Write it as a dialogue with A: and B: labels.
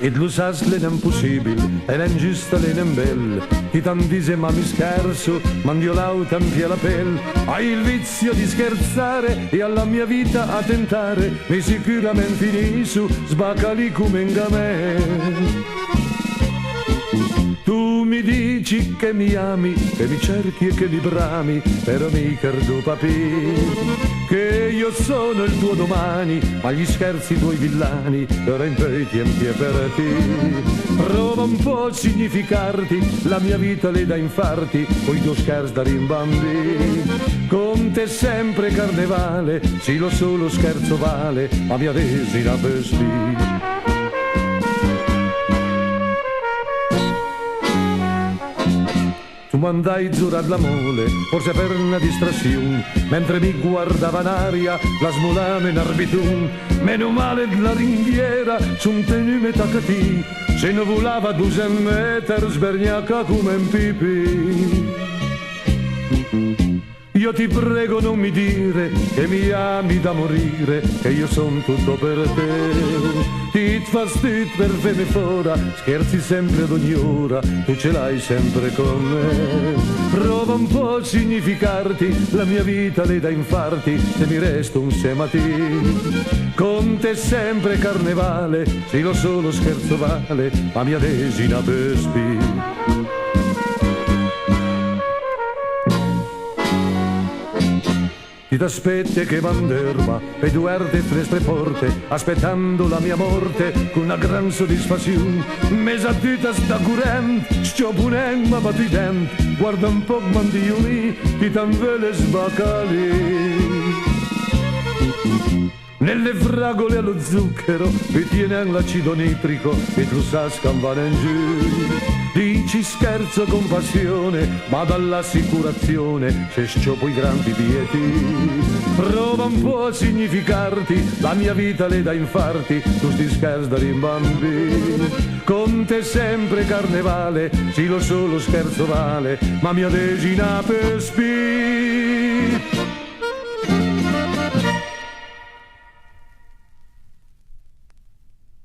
A: E lo sai che è impossibile, e è ingiusto, e è bello, che tanti se ma mi scherzo, mando l'auto in la pelle. Hai il vizio di scherzare e alla mia vita a tentare, mi sicuramente finisco, sbaccali come in me. Tu mi dici che mi ami, che mi cerchi e che mi brami, però mi credo papì che io sono il tuo domani, ma gli scherzi tuoi villani ora in poi tempi e per te. Prova un po' a significarti, la mia vita le dà infarti, poi tu scherzi da rimbambì. Con te sempre carnevale, sì lo so lo scherzo vale, ma mia desira per spì. Tu mandai giurare la mole, forse per una distrazione, mentre mi guardava in aria la smolame in arbitun. Meno male la ringhiera, son tenu metà catì, se ne volava 200 metri, sbergnacca come un pipì. Io ti prego non mi dire che mi ami da morire, che io son tutto per te. Ti fastidio per venire fuori, scherzi sempre ad ogni ora, tu ce l'hai sempre con me. Prova un po' a significarti, la mia vita le dà infarti, se mi resto insieme a te. Con te sempre carnevale, sì lo so lo scherzo vale, ma mia desina per spì. Ti t'aspetti che vanderma e duerte tre porte, aspettando la mia morte con una gran soddisfazione. Mesa dita sta curent, sto punendo ma batti dent, guarda un po' mandio mi, ti tanvele sbacali. Nelle fragole allo zucchero e tiene l'acido nitrico e tu sa scampare in giù. Dici scherzo con passione, ma dall'assicurazione se sciopo i grandi pieti. Prova un po' a significarti, la mia vita le dà infarti, tu sti scherzi da rimbambì. Con te sempre carnevale, sì lo so lo scherzo vale, ma mia desina per spì.